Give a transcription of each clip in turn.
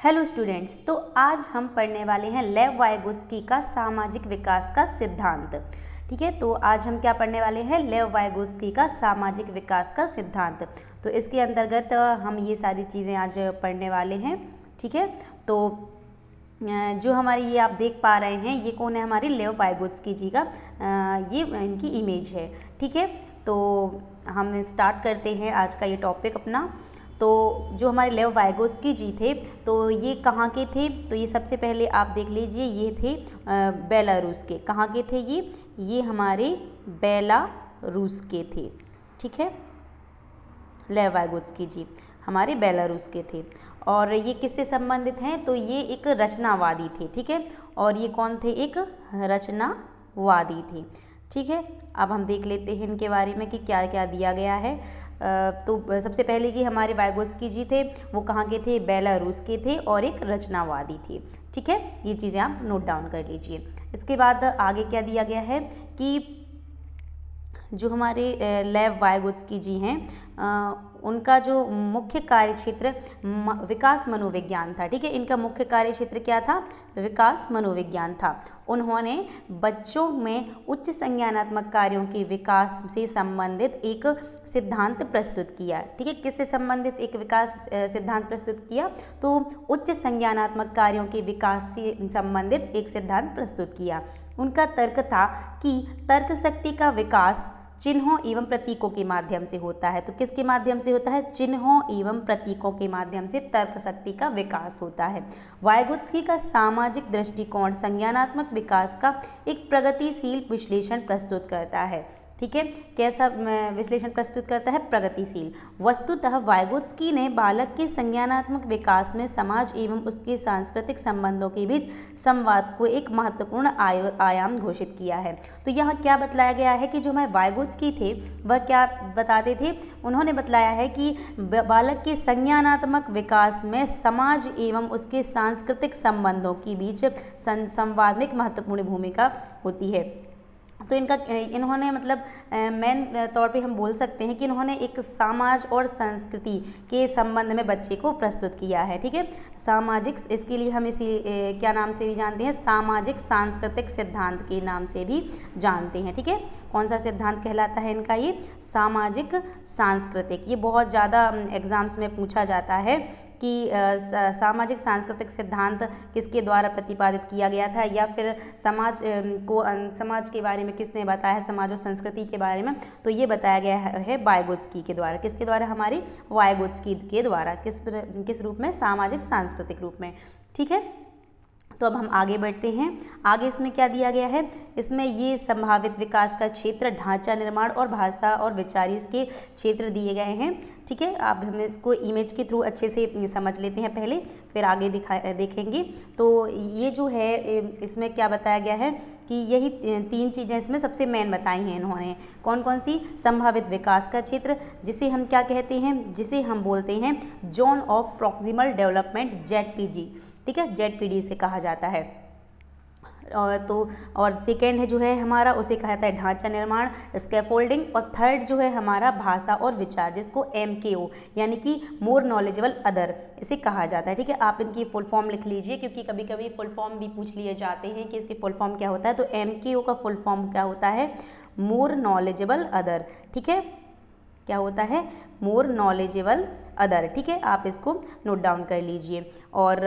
Hello students, तो आज हम पढ़ने वाले हैं लेव वाइगोत्स्की का सामाजिक विकास का सिद्धांत। ठीक है, तो आज हम क्या पढ़ने वाले हैं? लेव वाइगोत्स्की का सामाजिक विकास का सिद्धांत। तो इसके अंतर्गत हम ये सारी चीज़ें आज पढ़ने वाले हैं। ठीक है, तो जो हमारी ये आप देख पा रहे हैं, ये कौन है? हमारी लेव वाइगोत्स्की जी का ये इनकी इमेज है। ठीक है, तो हम स्टार्ट करते हैं आज का ये टॉपिक अपना। तो जो हमारे लेव वाइगोत्स्की जी थे, तो ये कहाँ के थे? तो ये सबसे पहले आप देख लीजिए, ये थे बेलारूस के। कहाँ के थे ये हमारे बेलारूस के थे। ठीक है, लेव वाइगोत्स्की जी हमारे बेलारूस के थे। और ये किससे संबंधित हैं? तो ये एक रचनावादी थे। ठीक है, और ये कौन थे? एक रचनावादी थे। ठीक है, अब हम देख लेते हैं इनके बारे में कि क्या क्या दिया गया है। तो सबसे पहले कि हमारे वाइगोत्स्की जी थे, वो कहाँ के थे? बेलारूस के थे और एक रचनावादी थे। ठीक है, ये चीज़ें आप नोट डाउन कर लीजिए। इसके बाद आगे क्या दिया गया है कि जो हमारे लेव वाइगोत्स्की जी हैं, उनका जो मुख्य कार्य क्षेत्र विकास मनोविज्ञान था। ठीक है, इनका मुख्य कार्य क्षेत्र क्या था? विकास मनोविज्ञान था। उन्होंने बच्चों में उच्च संज्ञानात्मक कार्यों के विकास से संबंधित एक सिद्धांत प्रस्तुत किया। ठीक है, किससे संबंधित एक विकास सिद्धांत प्रस्तुत किया? तो उच्च संज्ञानात्मक कार्यों के विकास से संबंधित एक सिद्धांत प्रस्तुत किया। उनका तर्क था कि तर्क शक्ति का विकास चिन्हों एवं प्रतीकों के माध्यम से होता है। तो किसके माध्यम से होता है? चिन्हों एवं प्रतीकों के माध्यम से तर्क शक्ति का विकास होता है। वाइगोत्स्की का सामाजिक दृष्टिकोण संज्ञानात्मक विकास का एक प्रगतिशील विश्लेषण प्रस्तुत करता है। ठीक है, कैसा विश्लेषण प्रस्तुत करता है? प्रगतिशील। वस्तुतः वाइगोत्स्की ने बालक के संज्ञानात्मक विकास में समाज एवं उसके सांस्कृतिक संबंधों के बीच संवाद को एक महत्वपूर्ण आयाम घोषित किया है। तो यहाँ क्या बतलाया गया है कि जो हमारे वाइगोत्स्की थे, वह क्या बताते थे? उन्होंने बतलाया है कि बालक के संज्ञानात्मक विकास में समाज एवं उसके सांस्कृतिक संबंधों के बीच संवाद में एक महत्वपूर्ण भूमिका होती है। तो इन्होंने मतलब मेन तौर पे हम बोल सकते हैं कि इन्होंने एक समाज और संस्कृति के संबंध में बच्चे को प्रस्तुत किया है। ठीक है, सामाजिक, इसके लिए हम इसी क्या नाम से भी जानते हैं? सामाजिक सांस्कृतिक सिद्धांत के नाम से भी जानते हैं। ठीक है, कौन सा सिद्धांत कहलाता है इनका? ये सामाजिक सांस्कृतिक। ये बहुत ज़्यादा एग्जाम्स में पूछा जाता है कि सामाजिक सांस्कृतिक सिद्धांत किसके द्वारा प्रतिपादित किया गया था, या फिर समाज के बारे में किसने बताया है, समाज और संस्कृति के बारे में? तो ये बताया गया है वाइगोत्स्की के द्वारा। किसके द्वारा? हमारे वाइगोत्स्की के द्वारा। किस रूप में? सामाजिक सांस्कृतिक रूप में। ठीक है, तो अब हम आगे बढ़ते हैं। आगे इसमें क्या दिया गया है? इसमें ये संभावित विकास का क्षेत्र, ढांचा निर्माण और भाषा और विचार, इसके क्षेत्र दिए गए हैं। ठीक है, अब हम इसको इमेज के थ्रू अच्छे से समझ लेते हैं पहले, फिर आगे देखेंगे। तो ये जो है, इसमें क्या बताया गया है कि यही तीन चीज़ें इसमें सबसे मेन बताई हैं इन्होंने। कौन कौन सी? संभावित विकास का क्षेत्र, जिसे हम क्या कहते हैं? जिसे हम बोलते हैं zone of proximal development, ZPG। ठीक है, ZPD से कहा जाता है। और सेकेंड है जो है हमारा, उसे कहा जाता है ढांचा निर्माण, स्कैफोल्डिंग। और थर्ड जो है हमारा भाषा और विचार, जिसको MKO यानी कि मोर नॉलेजेबल अदर, इसे कहा जाता है। ठीक है, आप इनकी फुल फॉर्म लिख लीजिए, क्योंकि कभी कभी फुल फॉर्म भी पूछ लिए जाते हैं कि इसकी फुल फॉर्म क्या होता है। तो MKO का फुल फॉर्म क्या होता है? More knowledgeable other. ठीक है, क्या होता है? More knowledgeable other. ठीक है, आप इसको नोट डाउन कर लीजिए। और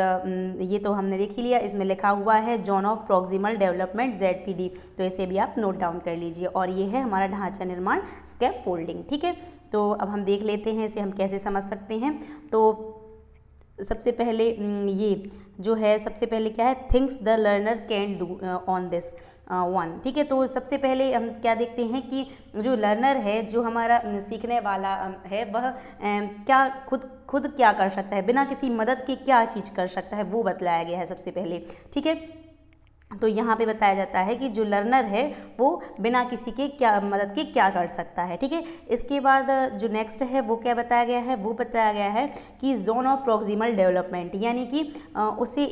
ये तो हमने देख ही लिया, इसमें लिखा हुआ है zone of proximal development, ZPD, तो इसे भी आप नोट डाउन कर लीजिए। और ये है हमारा ढांचा निर्माण, स्कैफोल्डिंग। ठीक है, तो अब हम देख लेते हैं इसे हम कैसे समझ सकते हैं। तो सबसे पहले ये जो है, सबसे पहले क्या है? Things the learner can do on this one. ठीक है, तो सबसे पहले हम क्या देखते हैं कि जो लर्नर है, जो हमारा सीखने वाला है, वह क्या खुद क्या कर सकता है, बिना किसी मदद के क्या चीज़ कर सकता है, वो बतलाया गया है सबसे पहले। ठीक है, तो यहाँ पे बताया जाता है कि जो लर्नर है वो बिना किसी के क्या मदद के क्या कर सकता है। ठीक है, इसके बाद जो नेक्स्ट है वो क्या बताया गया है? वो बताया गया है कि जोन ऑफ प्रॉक्सिमल डेवलपमेंट, यानी कि उसे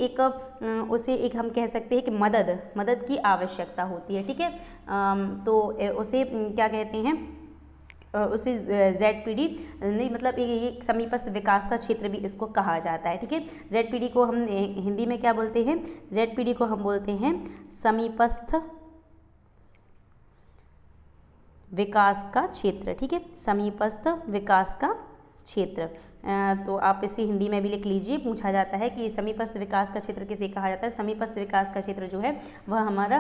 एक हम कह सकते हैं कि मदद की आवश्यकता होती है। ठीक है, तो उसे क्या कहते हैं? उसे ZPD नहीं, मतलब ये समीपस्थ विकास का क्षेत्र भी इसको कहा जाता है। ठीक है, ZPD को हम हिंदी में क्या बोलते हैं? ZPD को हम बोलते हैं समीपस्थ विकास का क्षेत्र। ठीक है, समीपस्थ विकास का क्षेत्र। तो आप इसे हिंदी में भी लिख लीजिए, पूछा जाता है कि समीपस्थ विकास का क्षेत्र किसे कहा जाता है? समीपस्थ विकास का क्षेत्र जो है वह हमारा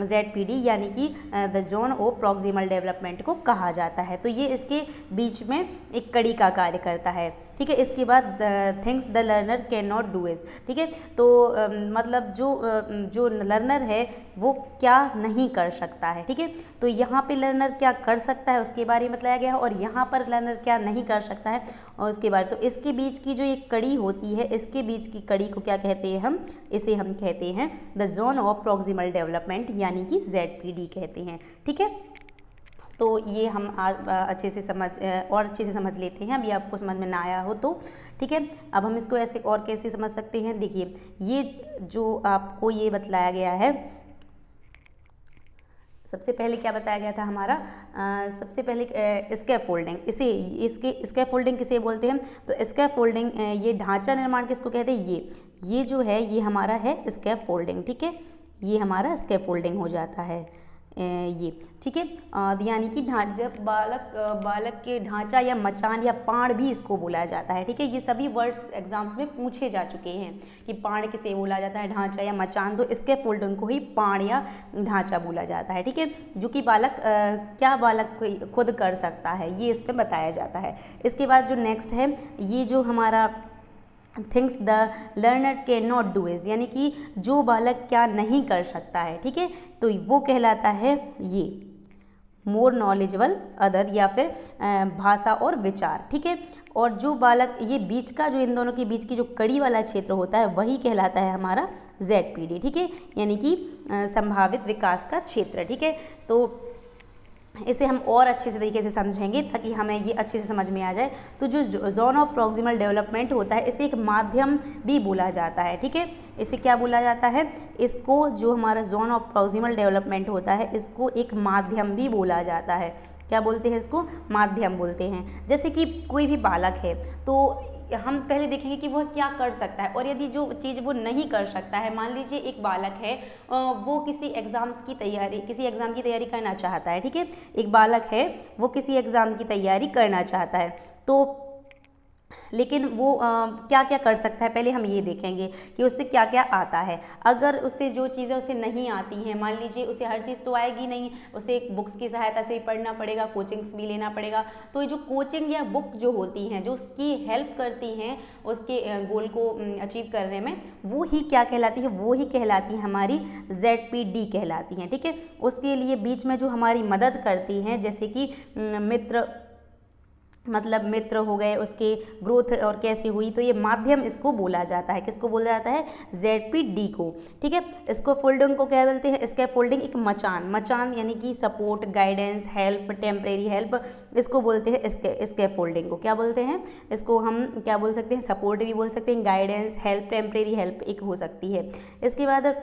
ZPD यानी कि the zone of proximal development को कहा जाता है। तो ये इसके बीच में एक कड़ी का कार्य करता है। ठीक है, इसके बाद things the learner can not do is. ठीक है, तो मतलब जो लर्नर है वो क्या नहीं कर सकता है। ठीक है, तो यहाँ पे लर्नर क्या कर सकता है उसके बारे में बताया गया है, और यहाँ पर लर्नर क्या नहीं कर सकता है और उसके बाद, तो इसके बीच की जो एक कड़ी होती है, इसके बीच की कड़ी को क्या कहते हैं? हम इसे हम कहते हैं the zone of proximal development यानी कि ZPD कहते हैं। ठीक है, तो ये हम अच्छे से समझ लेते हैं। अभी आपको समझ में ना आया हो तो ठीक है, अब हम इसको ऐसे और कैसे समझ सकते हैं? देखिए, ये जो आपको ये बतलाया गया है, सबसे पहले क्या बताया गया था हमारा? सबसे पहले स्कैफोल्डिंग, इसके स्कैफोल्डिंग किसे बोलते हैं? तो स्कैफोल्डिंग, ये ढांचा निर्माण किसको कहते हैं? ये जो है ये हमारा है स्कैफोल्डिंग। ठीक है, ये हमारा स्कैफोल्डिंग हो जाता है ये। ठीक है, यानी कि जब बालक के ढांचा या मचान या पाण भी इसको बोला जाता है। ठीक है, ये सभी वर्ड्स एग्जाम्स में पूछे जा चुके हैं कि पाण किसे बोला जाता है, ढांचा या मचान, तो इसके फोल्डिंग को ही पाण या ढांचा बोला जाता है। ठीक है, जो कि क्या बालक खुद कर सकता है, ये इसमें बताया जाता है। इसके बाद जो नेक्स्ट है, ये जो हमारा things the learner can not do is, यानी कि जो बालक क्या नहीं कर सकता है। ठीक है, तो वो कहलाता है ये मोर नॉलेजेबल अदर, या फिर भाषा और विचार। ठीक है, और जो बालक, ये बीच का जो इन दोनों के बीच की जो कड़ी वाला क्षेत्र होता है वही कहलाता है हमारा ZPD। ठीक है, यानी कि संभावित विकास का क्षेत्र। ठीक है, तो इसे हम और अच्छे से तरीके से समझेंगे ताकि हमें ये अच्छे से समझ में आ जाए। तो जो जोन ऑफ प्रॉक्सिमल डेवलपमेंट होता है, इसे एक माध्यम भी बोला जाता है। ठीक है, इसे क्या बोला जाता है? इसको, जो हमारा जोन ऑफ प्रॉक्सिमल डेवलपमेंट होता है, इसको एक माध्यम भी बोला जाता है। क्या बोलते हैं इसको? माध्यम बोलते हैं। जैसे कि कोई भी बालक है तो हम पहले देखेंगे कि वह क्या कर सकता है, और यदि जो चीज़ वो नहीं कर सकता है, मान लीजिए एक बालक है, वो किसी एग्जाम की तैयारी करना चाहता है। ठीक है, एक बालक है, वो किसी एग्जाम की तैयारी करना चाहता है, तो लेकिन वो क्या क्या कर सकता है, पहले हम ये देखेंगे कि उससे क्या क्या आता है। अगर उससे जो चीज़ें उसे नहीं आती हैं, मान लीजिए उसे हर चीज़ तो आएगी नहीं, उसे बुक्स की सहायता से भी पढ़ना पड़ेगा, कोचिंग्स भी लेना पड़ेगा। तो ये जो कोचिंग या बुक जो होती हैं, जो उसकी हेल्प करती हैं उसके गोल को अचीव करने में, वो ही क्या कहलाती है? वो ही कहलाती है हमारी ZPD कहलाती हैं। ठीक है, उसके लिए बीच में जो हमारी मदद करती हैं, जैसे कि मित्र हो गए, उसके ग्रोथ और कैसे हुई, तो ये माध्यम इसको बोला जाता है। किसको बोला जाता है? ZPD को। ठीक है, इसको फोल्डिंग को क्या बोलते हैं? इसका फोल्डिंग एक मचान यानी कि support, guidance, help, temporary help, इसको बोलते हैं इसके फोल्डिंग को क्या बोलते हैं? इसको हम क्या बोल सकते हैं? सपोर्ट भी बोल सकते हैं, गाइडेंस, हेल्प, टेम्परेरी हेल्प एक हो सकती है। इसके बाद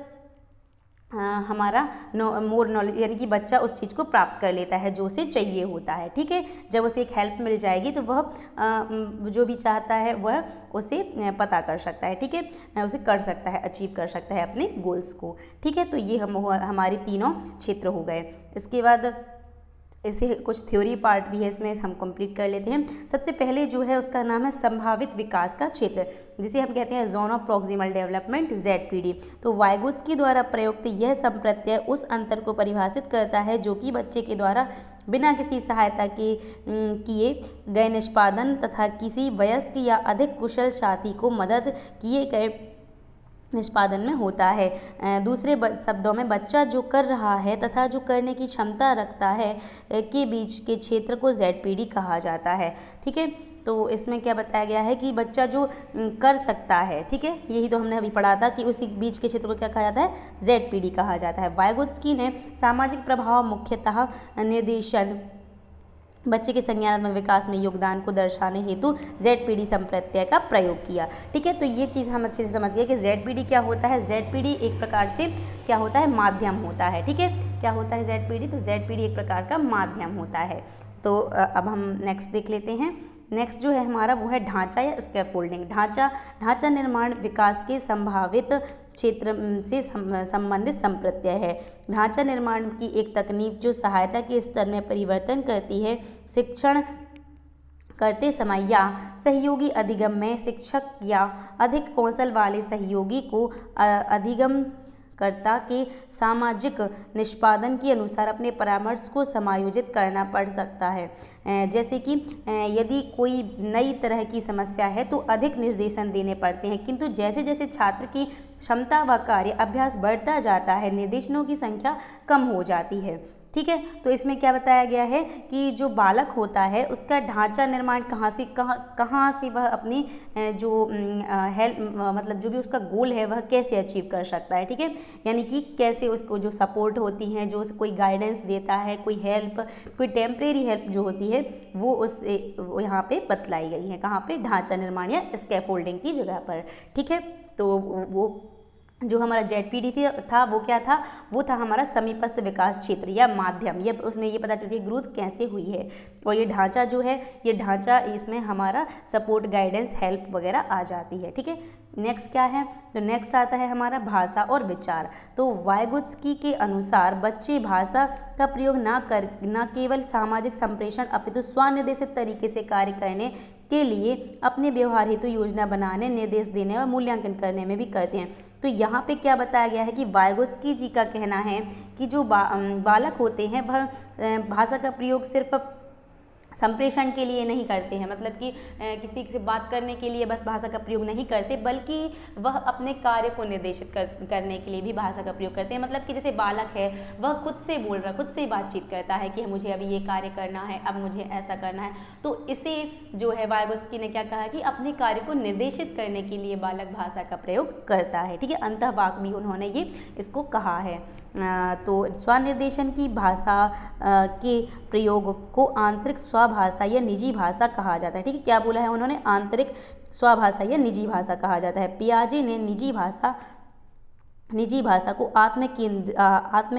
हमारा मोर नॉलेज, यानी कि बच्चा उस चीज़ को प्राप्त कर लेता है जो उसे चाहिए होता है। ठीक है, जब उसे एक हेल्प मिल जाएगी तो वह जो भी चाहता है वह उसे पता कर सकता है। ठीक है, उसे कर सकता है, अचीव कर सकता है अपने गोल्स को। ठीक है, तो ये हमारी तीनों क्षेत्र हो गए। इसके बाद इसे कुछ थ्योरी पार्ट भी है, इसमें हम कंप्लीट कर लेते हैं। सबसे पहले जो है उसका नाम है संभावित विकास का क्षेत्र, जिसे हम कहते हैं zone of proximal development ZPD। तो वाइगोत्स्की द्वारा प्रयुक्त यह संप्रत्यय उस अंतर को परिभाषित करता है जो कि बच्चे के द्वारा बिना किसी सहायता के किए गए निष्पादन तथा किसी वयस्क या अधिक कुशल साथी को मदद किए गए निष्पादन में होता है। दूसरे शब्दों में, बच्चा जो कर रहा है तथा जो करने की क्षमता रखता है के बीच के क्षेत्र को ZPD कहा जाता है। ठीक है, तो इसमें क्या बताया गया है कि बच्चा जो कर सकता है, ठीक है, यही तो हमने अभी पढ़ा था कि उसी बीच के क्षेत्र को क्या कहा जाता है? ZPD कहा जाता है। वाइगोत्स्की ने सामाजिक प्रभाव मुख्यतः निर्देशन बच्चे के संज्ञानात्मक विकास में योगदान को दर्शाने हेतु ZPD संप्रत्यय का प्रयोग किया। ठीक है, तो ये चीज़ हम अच्छे से समझ गए कि ZPD क्या होता है। ZPD एक प्रकार से क्या होता है, माध्यम होता है। ठीक है, क्या होता है ZPD, तो ZPD एक प्रकार का माध्यम होता है। तो अब हम नेक्स्ट देख लेते हैं। नेक्स्ट जो है हमारा वो है ढांचा या स्कैफोल्डिंग। ढांचा निर्माण विकास के संभावित क्षेत्र से संबंधित संप्रत्यय है। ढांचा निर्माण की एक तकनीक जो सहायता के स्तर में परिवर्तन करती है। शिक्षण करते समय या सहयोगी अधिगम में शिक्षक या अधिक कौशल वाले सहयोगी को अधिगम कर्ता के सामाजिक निष्पादन के अनुसार अपने परामर्श को समायोजित करना पड़ सकता है। जैसे कि यदि कोई नई तरह की समस्या है तो अधिक निर्देशन देने पड़ते हैं, किंतु जैसे जैसे छात्र की क्षमता व कार्य अभ्यास बढ़ता जाता है निर्देशनों की संख्या कम हो जाती है। ठीक है, तो इसमें क्या बताया गया है कि जो बालक होता है उसका ढांचा निर्माण कहाँ से वह अपनी जो हेल्प मतलब जो भी उसका गोल है वह कैसे अचीव कर सकता है। ठीक है, यानी कि कैसे उसको जो सपोर्ट होती हैं, जो कोई गाइडेंस देता है, कोई हेल्प, कोई टेम्परेरी हेल्प जो होती है वो उस यहाँ पे बतलाई गई है। कहाँ पे, ढांचा निर्माण या स्कैफोल्डिंग की जगह पर। ठीक है, तो वो जो हमारा ZPD था वो क्या था, वो था हमारा समीपस्थ विकास क्षेत्र या माध्यम। ये उसमें ये पता चलती है ग्रोथ कैसे हुई है। और ये ढांचा जो है, ये ढांचा इसमें हमारा सपोर्ट, गाइडेंस, हेल्प वगैरह आ जाती है। ठीक है, नेक्स्ट क्या है, तो नेक्स्ट आता है हमारा भाषा और विचार। तो वाइगोत्स्की के अनुसार बच्चे भाषा का प्रयोग न केवल सामाजिक संप्रेषण अपितु स्वनिर्देशित तरीके से कार्य करने के लिए अपने व्यवहार हेतु योजना बनाने, निर्देश देने और मूल्यांकन करने में भी करते हैं। तो यहाँ पे क्या बताया गया है कि वाइगोत्स्की जी का कहना है कि जो बालक होते हैं वह भाषा का प्रयोग सिर्फ संप्रेषण के लिए नहीं करते हैं, मतलब कि किसी से बात करने के लिए बस भाषा का प्रयोग नहीं करते, बल्कि वह अपने कार्य को निर्देशित करने के लिए भी भाषा का प्रयोग करते हैं। मतलब कि जैसे बालक है वह खुद से बोल रहा, खुद से बातचीत करता है कि मुझे अभी ये कार्य करना है, अब मुझे ऐसा करना है। तो इसे जो है वाइगोत्स्की ने क्या कहा कि अपने कार्य को निर्देशित करने के लिए बालक भाषा का प्रयोग करता है। ठीक है, अंतःवाक भी उन्होंने ये इसको कहा है। तो स्वनिर्देशन की भाषा के प्रयोग को आंतरिक स्वभाषा या निजी भाषा कहा जाता है। ठीक है, क्या बोला है उन्होंने, आंतरिक स्वभाषा या निजी भाषा कहा जाता है। पियाजे ने निजी भाषा को आत्म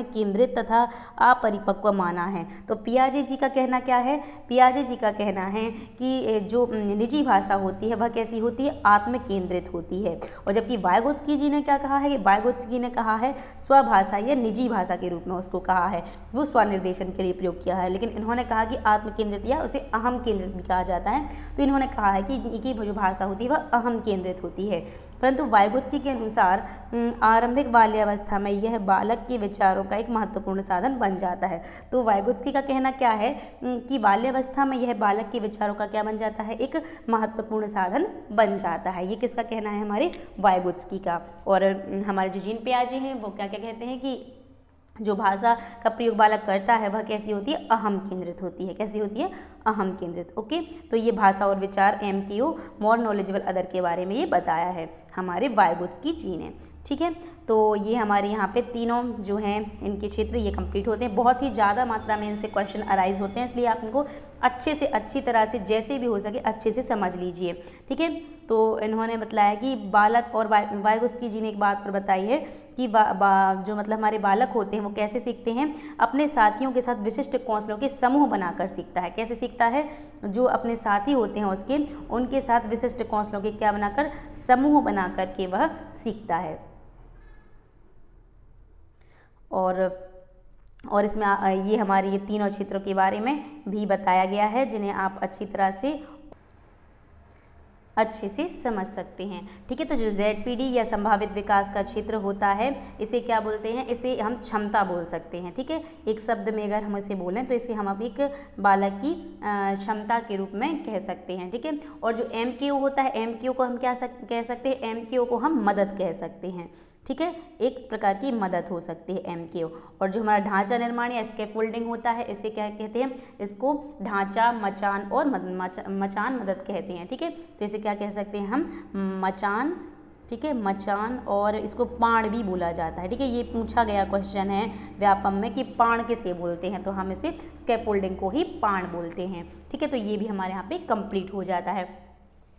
केंद्रित तथा अपरिपक्व माना है। तो पियाजे जी का कहना क्या है, पियाजे जी का कहना है कि जो निजी भाषा होती है वह कैसी होती है, आत्म केंद्रित होती है। और जबकि वाइगोत्स्की जी ने क्या कहा है, कि वाइगोत्स्की ने कहा है स्वभाषा या निजी भाषा के रूप में उसको कहा है, वो स्वनिर्देशन के लिए प्रयोग किया है। लेकिन इन्होंने कहा कि आत्म केंद्रित या उसे अहम केंद्रित भी कहा जाता है। तो इन्होंने कहा है कि इनकी जो भाषा होती है वह अहम केंद्रित होती है। परंतु वाइगोत्स्की के अनुसार आरंभिक बाल्यावस्था में यह बालक के विचारों का एक महत्वपूर्ण साधन बन जाता है। तो वाइगोत्स्की का कहना क्या है कि बाल्यावस्था में यह बालक के विचारों का क्या बन जाता है, एक महत्वपूर्ण साधन बन जाता है। ये किसका कहना है, हमारे वाइगोत्स्की का। और हमारे जो जीन पियाजे हैं वो क्या क्या कहते हैं कि जो भाषा का प्रयोग बालक करता है वह कैसी होती है, अहम केंद्रित होती है। कैसी होती है, अहम केंद्रित। ओके, तो ये भाषा और विचार MKO मोर नॉलेजेबल अदर के बारे में ये बताया है हमारे वाइगोत्स्की जी ने। ठीक है, तो ये हमारे यहाँ पे तीनों जो हैं इनके क्षेत्र ये कंप्लीट होते हैं। बहुत ही ज़्यादा मात्रा में इनसे क्वेश्चन अराइज होते हैं, इसलिए आप इनको अच्छे से अच्छी तरह से जैसे भी हो सके अच्छे से समझ लीजिए। ठीक है, तो इन्होंने बताया कि बालक और वाइगोत्स्की जी ने एक बात और बताई है कि जो मतलब हमारे बालक होते हैं वो कैसे सीखते हैं, अपने साथियों के साथ विशिष्ट कौशलों के समूह बनाकर सीखता है। कैसे सीखता है, जो अपने साथी होते हैं उनके साथ विशिष्ट कौशलों के क्या बनाकर, समूह बना करके वह सीखता है। और इसमें ये हमारे ये तीनों क्षेत्रों के बारे में भी बताया गया है, जिन्हें आप अच्छे से समझ सकते हैं। ठीक है, तो जो ZPD या संभावित विकास का क्षेत्र होता है इसे क्या बोलते हैं, इसे हम क्षमता बोल सकते हैं। ठीक है, एक शब्द में अगर हम इसे बोलें तो इसे हम अब एक बालक की क्षमता के रूप में कह सकते हैं। ठीक है, और जो MKO होता है, MKO को हम क्या कह सकते हैं, MKO को हम मदद कह सकते हैं। ठीक है, एक प्रकार की मदद हो सकती है MKO। और जो हमारा ढांचा निर्माण या स्कैफोल्डिंग होता है इसे क्या कहते हैं, इसको ढांचा, मचान और मचान मदद कहते हैं। ठीक है, तो इसे क्या कह सकते हैं हम, मचान, ठीक है, मचान, और इसको पाण भी बोला जाता है। ठीक है, ये पूछा गया क्वेश्चन है व्यापम में कि पाण किसे बोलते हैं, तो हम इसे स्कैफोल्डिंग को ही पाण बोलते हैं। ठीक है, तो ये भी हमारे यहाँ पे कंप्लीट हो जाता है।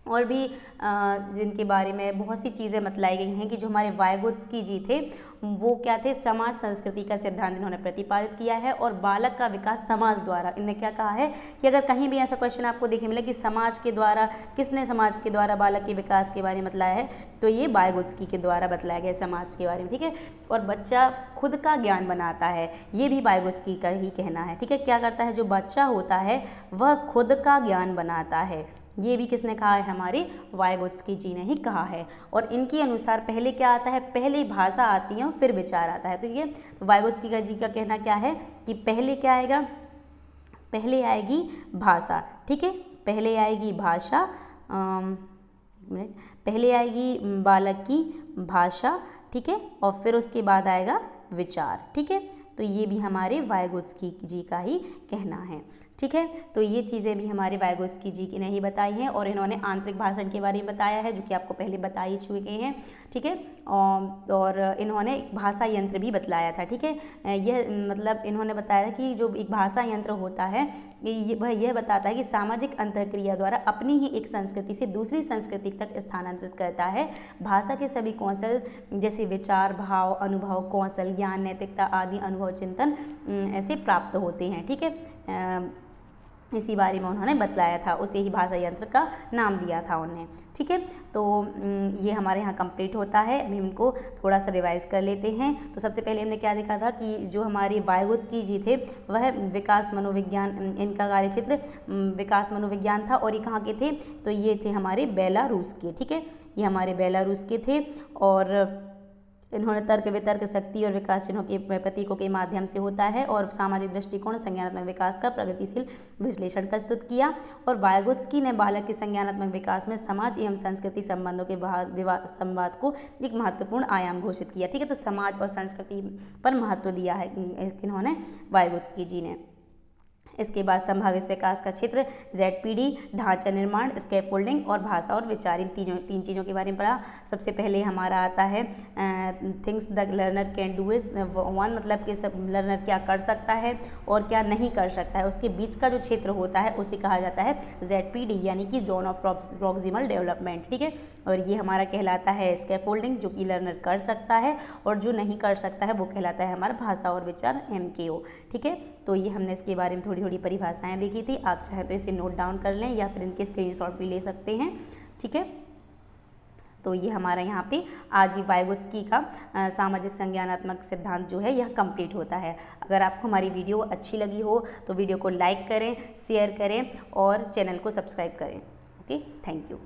और भी जिनके बारे में बहुत सी चीज़ें बतलाई गई हैं कि जो हमारे वाइगोत्स्की जी थे वो क्या थे, समाज संस्कृति का सिद्धांत इन्होंने प्रतिपादित किया है, और बालक का विकास समाज द्वारा। इन्होंने क्या कहा है कि अगर कहीं भी ऐसा क्वेश्चन आपको देखने मिले कि समाज के द्वारा, किसने समाज के द्वारा बालक के विकास के बारे में बतलाया है, तो ये वाइगोत्स्की के द्वारा बतलाया गया समाज के बारे में। ठीक है, और बच्चा खुद का ज्ञान बनाता है, ये भी वाइगोत्स्की का ही कहना है। ठीक है, क्या करता है, जो बच्चा होता है वह खुद का ज्ञान बनाता है, ये भी किसने कहा है, हमारे वाइगोत्स्की जी ने ही कहा है। और इनके अनुसार पहले क्या आता है, पहले भाषा आती है और फिर विचार आता है। तो ये वाइगोत्स्की जी का कहना क्या है कि पहले क्या आएगा, पहले आएगी भाषा। ठीक है, पहले आएगी भाषा, एक मिनट, पहले आएगी बालक की भाषा। ठीक है, और फिर उसके बाद आएगा विचार। ठीक है, तो ये भी हमारे वाइगोत्स्की जी का ही कहना है। ठीक है, तो ये चीज़ें भी हमारे वाइगोत्स्की जी ने ही बताई हैं, और इन्होंने आंतरिक भाषण के बारे में बताया है, जो कि आपको पहले बता ही चुके हैं। ठीक है, और इन्होंने एक भाषा यंत्र भी बतलाया था। ठीक है, यह मतलब इन्होंने बताया कि जो एक भाषा यंत्र होता है वह यह बताता है कि सामाजिक अंतःक्रिया द्वारा अपनी ही एक संस्कृति से दूसरी संस्कृति तक स्थानांतरित करता है। भाषा के सभी कौशल जैसे विचार, भाव, अनुभव, कौशल, ज्ञान, नैतिकता आदि अनुभव, चिंतन ऐसे प्राप्त होते हैं। ठीक है, इसी बारे में उन्होंने बतलाया था, उसे ही भाषा यंत्र का नाम दिया था उन्हें। ठीक है, तो ये हमारे यहाँ कंप्लीट होता है। अभी इनको थोड़ा सा रिवाइज कर लेते हैं। तो सबसे पहले हमने क्या देखा था कि जो हमारे वाइगोत्स्की जी थे वह विकास मनोविज्ञान, इनका कार्यक्षेत्र विकास मनोविज्ञान था, और ये कहाँ के थे, तो ये थे हमारे बेलारूस के। ठीक है, ये हमारे बेलारूस के थे, और इन्होंने तर्क, वितर्क, शक्ति और विकास चिन्हों के प्रतीकों के माध्यम से होता है, और सामाजिक दृष्टिकोण, संज्ञानात्मक विकास का प्रगतिशील विश्लेषण प्रस्तुत किया। और वाइगोत्स्की ने बालक के संज्ञानात्मक विकास में समाज एवं संस्कृति संबंधों के संवाद को एक महत्वपूर्ण आयाम घोषित किया। ठीक है, तो समाज और संस्कृति पर महत्व दिया है इन्होंने, वाइगोत्स्की जी ने। इसके बाद संभावित विकास का क्षेत्र ZPD, ढांचा निर्माण, स्कैफोल्डिंग और भाषा और विचार, इन तीन चीज़ों के बारे में पढ़ा। सबसे पहले हमारा आता है things the learner can do is one, मतलब कि सब लर्नर क्या कर सकता है और क्या नहीं कर सकता है, उसके बीच का जो क्षेत्र होता है उसे कहा जाता है ZPD, यानी कि जोन ऑफ प्रॉक्सिमल डेवलपमेंट। ठीक है, और ये हमारा कहलाता है स्कैफोल्डिंग, जो कि लर्नर कर सकता है, और जो नहीं कर सकता है वो कहलाता है हमारा भाषा और विचार MKO। ठीक है, तो ये हमने इसके बारे में थोड़ी परिभाषाएं लिखी थी, आप चाहें तो इसे नोट डाउन कर लें या फिर इनके स्क्रीनशॉट भी ले सकते हैं। ठीक है, तो ये हमारा यहाँ पे आज ही वाइगोत्स्की का सामाजिक संज्ञानात्मक सिद्धांत जो है यह कंप्लीट होता है। अगर आपको हमारी वीडियो अच्छी लगी हो तो वीडियो को लाइक करें, शेयर करें और चैनल को सब्सक्राइब करें। Okay, thank you.